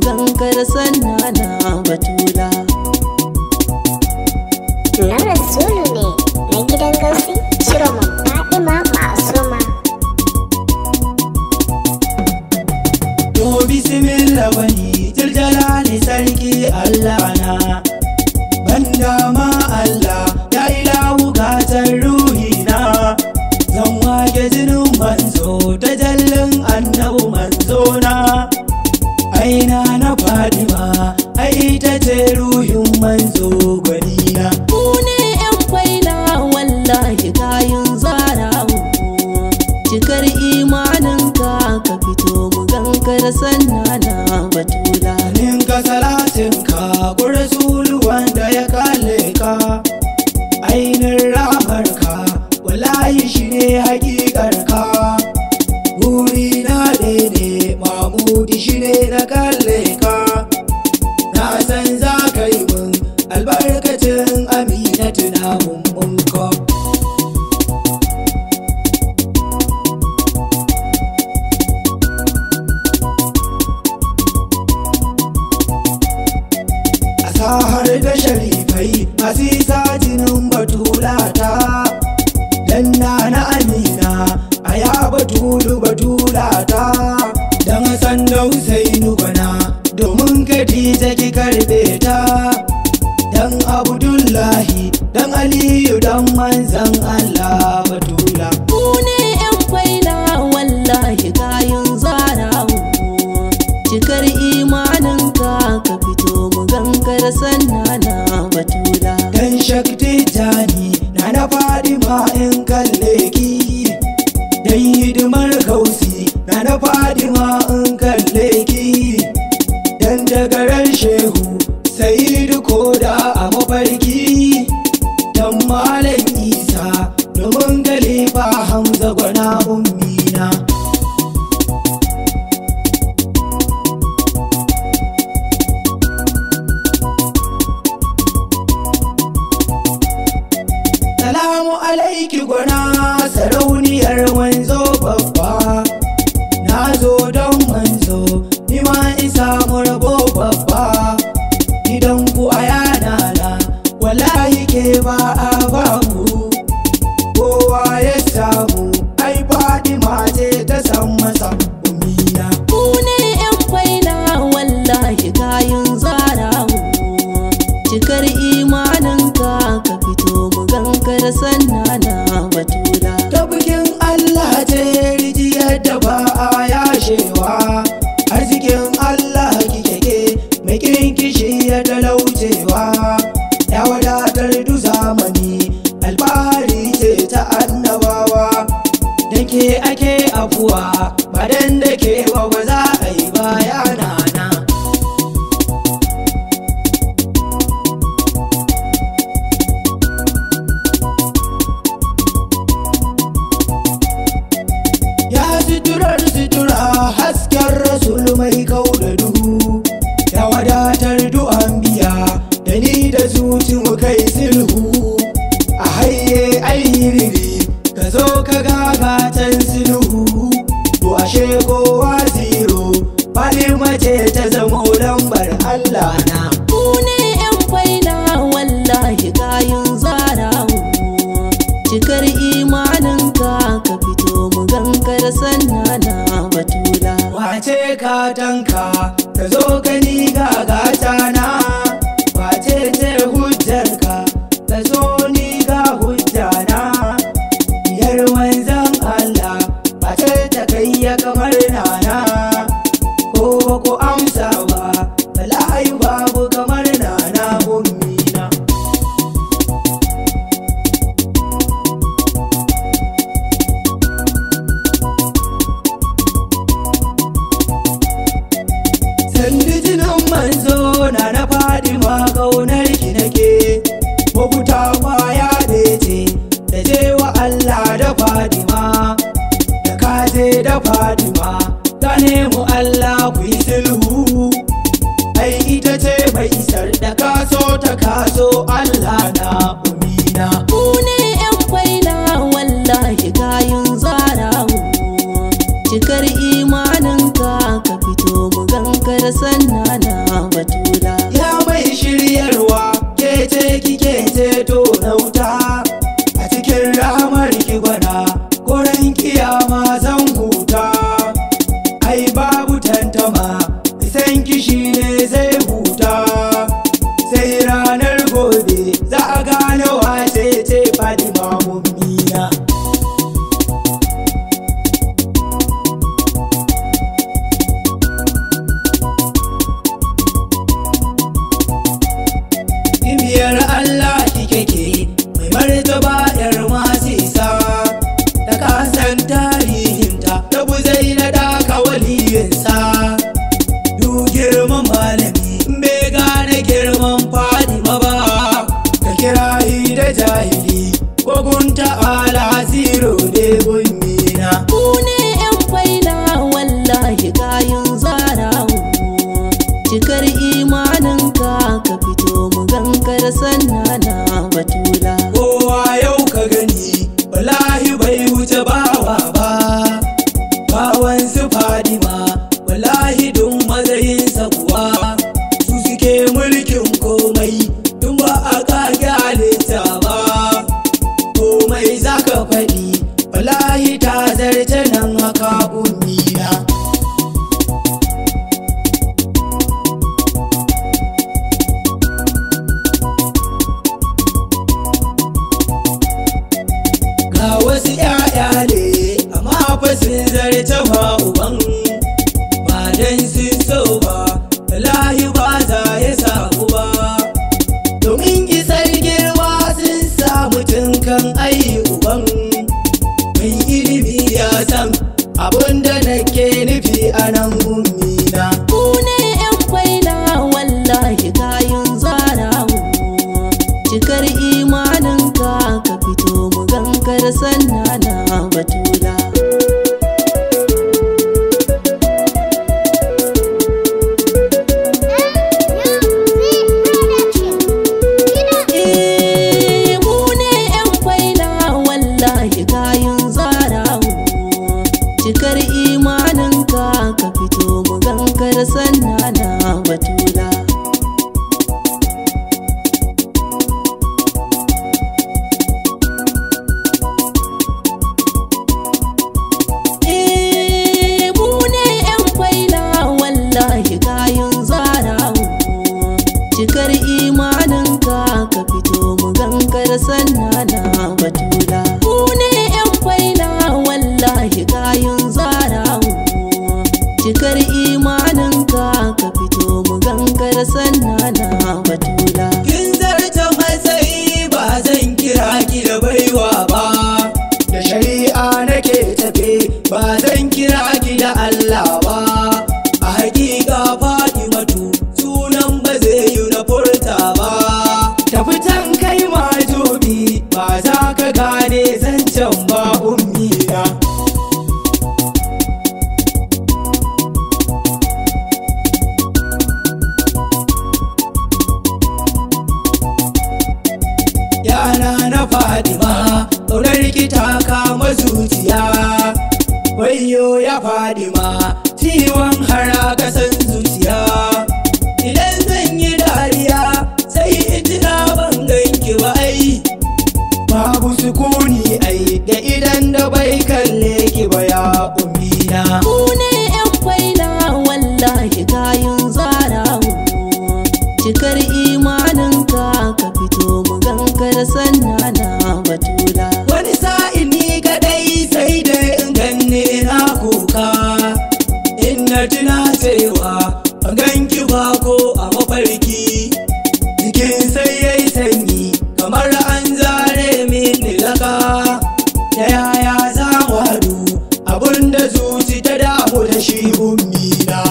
gankar sanna na Batula. Na Rasulu ne na gidan Gausi Ciroman Fadima Ma'asuma. To bismillah wani jaljalali sarki Allah na banda ma Allah ya ilahu gatar ruhina zan wage jinin manzo ta jallin annabu manzo na aina na Fadima ai ita ce ruhin manzo gwanina. Ku ne yan faila wallahi kayan zarawo cikar imaninka ka fito mu gankar sanna na Batula. Ninka salatinka ku rasulu wanda ya kalle ka ainin ramarka wallahi shi ne hakikarka buri na ne mamudi shi ne na kalle ka na san za ka yi mun albarkacin aminatu na mummunka. har da sharifai asisa jinin batulata dan na amina aya batulata dan Hassan da Husainu bana domin Khadija ki karbe ta dan Abdullahi dan Aliyu dan manzan Allah Batula. Ku ne yan faila wallahi kayan zarawo cikar imaninka ka fito mu gankar sanna na Batula. Dan Shakti Jani na Fadima in kalle ki dan hidimar Gausi na Fadima in kalle ki dan dagarar Shehu Sayyidu Koda a mafarki dan Malam Isa domin Khalifa Hamza gwana ummina. Salamu alaiki gwana sarauniyar manzo babba na zo don manzo ni ma isa murabo babba gidan ku a yana na wallahi ke ba a babu kowa ya samu ai Fadima ce ta san masa umina. Ku ne yan faila wallahi kayan zarawo cikar imaninka ka fito mu gankar sanna na Batula. Ta bikin Allah ce rijiyar da ba a yashewa arzikin Allah kike mai kinkishi ya talaucewa ya wadatar du zamani alfahari ce ta annabawa da ke ake afuwa badan da ke ba za a yi bayana na. Sutura hasken rasul mai kau da duhu ya wadatar du'an biya da ni da zuci mu kai sulhu a haye ayyiriri ka zo ka gagatan sulhu to ashe kowa zero Fadima ce ta zamo lambar Allah na. Ku ne yan faila wallahi kayan zarawo cikar imaninka ka fito mu gankar sanna na Batula. Wace ka tanka ka zo gani gagata na wace ce hujjarka ka zo ni ga hujjana biyar manzan Allah wace ta kai ya kamar nana ko ku amsa ba bala'i babu kamar nana ummina. Sandi jinin manzo na Fadima kaunar ki nake mafuta kwaya da ce da je wa Allah da Fadima da ka je da Fadima ka nemi Allah ku yi sulhu ai ita ce mai isar da kaso ta kaso Allah na umina. Ku ne yan faila wallahi kayan zarawo cikar imaninka ka fito mu gankar sanna sanna na batula. Ya mai shiryarwa ke ce kike ceto na wuta, a cikin ramar ki gwana koren kiyama zan huta. Ai babu tantama san kishi ne zai huta, sai ranar gobe za a gane wace ce Fatima mummina. Biyar Allah kike ke mai martaba yar masu isa, da kasan tarihinta da buzai na daka waliyinsa. Du girman malami bai gane girman Fatima ba, ka kirayi da jahili ko gunta ala zero ne gummina. Ku ne yan faila wallahi kayan zarawo, cikar imaninka ka fito mu gankar sanna na batula. Kowa yau ka gani wallahi bai wuce bawa ba, bawan su Fatima wallahi dun matsayinsa kuwa, su suke mulkin komai tun ba a kage halitta ba. Komai zaka faɗi wallahi ta zarce nan haka ummina. Ga wasu ‘ya'ya ne amma fa sun zarce ma uban, ba dan sun so ba wallahi ba za ya samu ba. Domin isar girma sun samu kan ayi uban, mai ilimi ya san abin da nake nufi a nan ummina. Ku ne yan faila wallahi kayan zarawo, cikar imaninka ka fito mu gankar sanna na batula. Mu ne yan faila wallahi kayan zarawo, cikar imaninka ka fito mu gankar sanna na batula. Mu ne yan faila wallahi kayan zarawo, cikar imaninka ka fito mu gankar sanna na batula. Mu ne yan faila wallahi kayan zarawo, cikar imaninka ka fito mu gankar sanna na batula. Kin zarta matsayi ba zan kira ki da baiwa ba, da shari'a nake tafe ba zan kira ki da Allah ba. A hakika Fatimatu sunan ba zai yi na furta ba, ta fitan kai majubi ba za ka gane zancen ba ummina. Yana na Fatima ƙaunar ki ta kama zuciya, wayo ya Fatima ciwon hara kasan zuciya. Idan zan yi dariya sai in tuna ban ganki ba ai, babu sukuni ai da idan da bai kalle ki ba ya ummina. Ku ne yan faila wallahi kayan zarawo, cikar imaninka ka fito mu gankar sanna na batula. Wani sa'in ni kadai sai da in ganne na kuka, in na tuna cewa ban ganki ba ko a mafarki. Jikin sai yayi sanyi kamar an zare mini laka, da yaya za mu haɗu abinda zuci ta damu da shi ummina.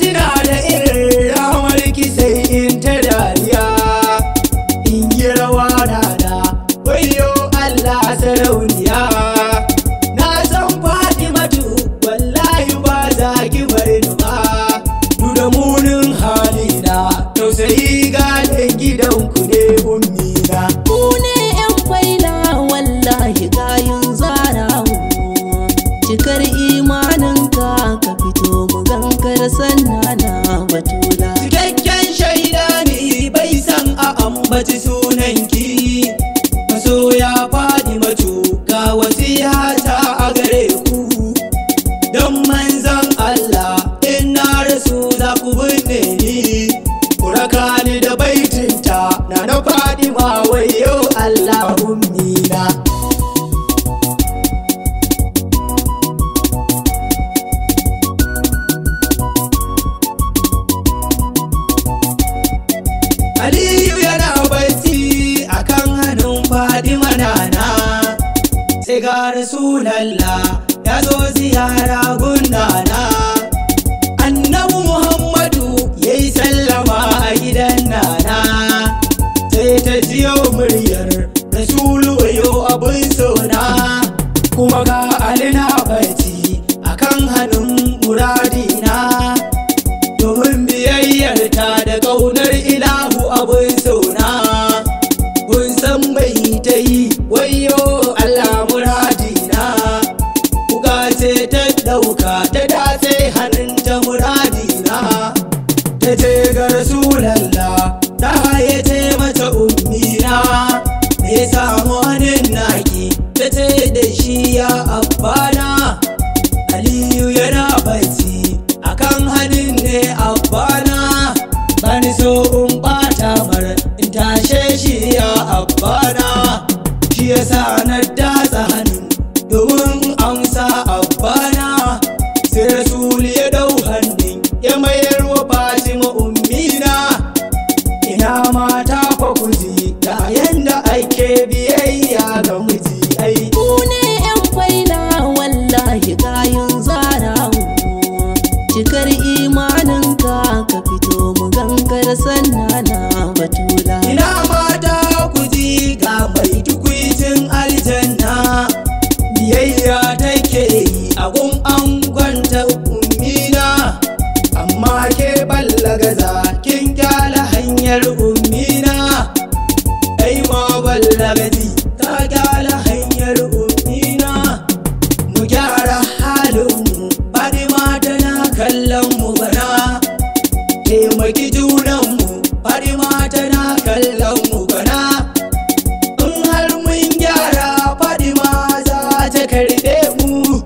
Tuna da irin ramar ki sai in ta dariya, in yi rawa da Allah ummina. Aliyu yana bacci akan hannun Fadima nana, sai ga Rasulallah ya zo ziyara gunana. Annabi Muhammadu ya yi sallama a gidan nana, sai ta jiyo muryar Rasulu wayo abin sona. Kuma ga Ali na bacci akan hannun muradina, domin biyayyarta da ƙaunar ilahu abin sona. Kun san bai ta yi wayo Allah muradina, kuka ce ta ɗauka ta dace hannunta muradina. Ta ce ga Rasulallah ta hayyace mata ummina, me samu hannun naki ta ce da shi ya abbana. Aliyu yana bacci akan hannun ne abbana, bani so in ɓata mara in tashe shi ya abbana. Shi yasa na datsa hannun domin amsa abbana, sai Rasul ya dau hannun ya mayar wa Fatima ummina. Ina mata fa kuji ga yanda ake biyayya ga miji ai. Ku ne yan faila wallahi kayan zarawo, cikar imaninka ka fito mu gankar sannana Batula. Ina mata kuji ga mai tukwicin aljanna, biyayya take yi a gun angonta ummina. Amma ke ballagaza kin kyala hanyar ummina, kai ma ballagazi ka kyala hanyar ummina. Mu gyara halinmu Fadima tana kallon mu bana, taimaki junanmu Fadima tana kallon mu bana. In har mun gyara Fadima za ta karɓe mu,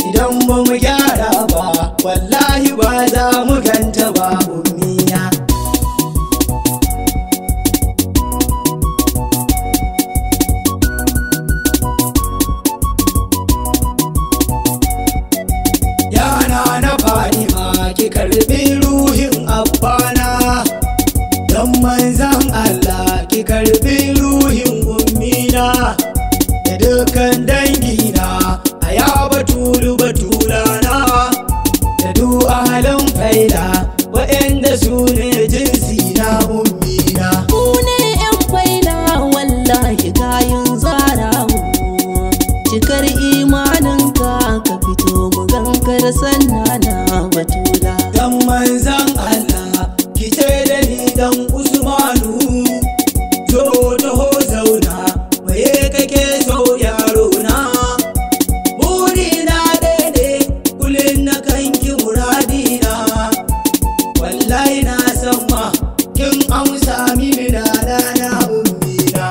idan ba mu gyara ba wallahi ba za mu ganta ba ummina. Yana na Fadima ki karɓi ruhin abbana, don manzan Allah ki karɓi ruhin ummina. Da dukkan dangina a ya Batulu Batulana, da duk ahalin faila waɗanda su ne jinsi na ummina. Ku ne yan faila wallahi kayan zarawo, cikar imaninka ka fito mu gankar sannana Batula. Dan manzan Allah ki ce da ni dan Usmanu, zo taho zauna maye kake so yaro na. Burina ɗaya ne kullum na kanki muradina, wallahi na san ma kin amsa mini da rana ummina.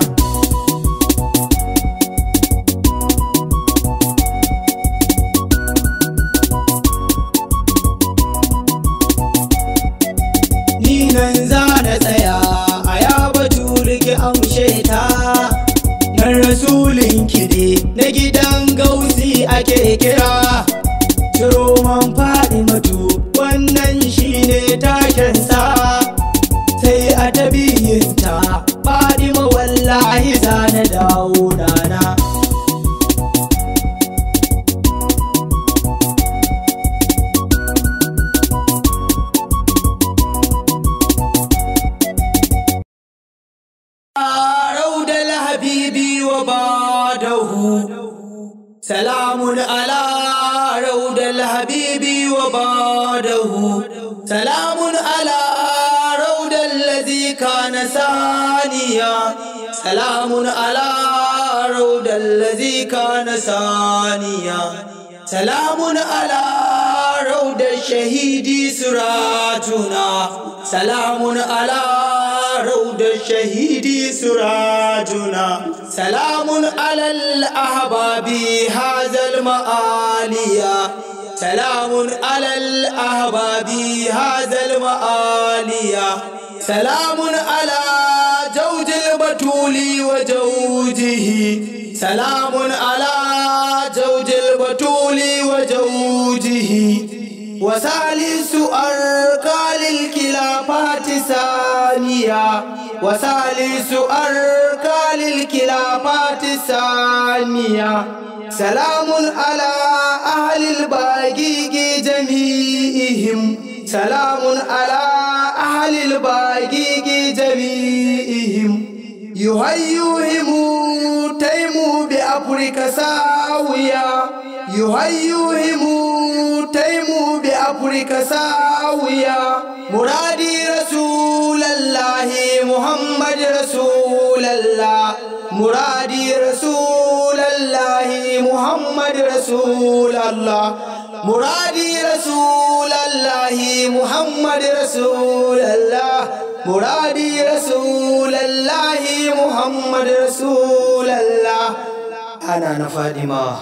Ni nan za na tsaya a ya Batulu ki amshe ta, nan Rasulin ki ne na gidan Gausi ake kira. Ciro man Fadimatu wannan shine takensa, sai a tabiyinta Fadima wallahi za na dawo nana. Raudal habibi wa badahu, salamun ala raudal habibi wa badahu, salamun ala raudal ladhi kana saniya, salamun ala raudal ladhi kana saniya, salamun ala raudal shahidi suratuna, salamun ala روض الشهيد سراجنا، سلام على الأحباب هذا المآلية، سلام على الأحباب هذا المآلية، سلام على زوج البتول وزوجه سلام على زوج البتول وزوجه وثالث أركان الخلافات ثانية وثالث أركان الخلافات ثانية سلام على أهل الباقي جميعهم سلام على أهل الباقي جميعهم يهيئهم تيم بأفريقيا ساوية يهيئهم تيم بأفريقيا ساوية مرادي رسول الله محمد رسول الله مرادي رسول الله محمد رسول الله مرادي رسول الله محمد رسول الله مرادي رسول الله محمد رسول الله أنا فاطمة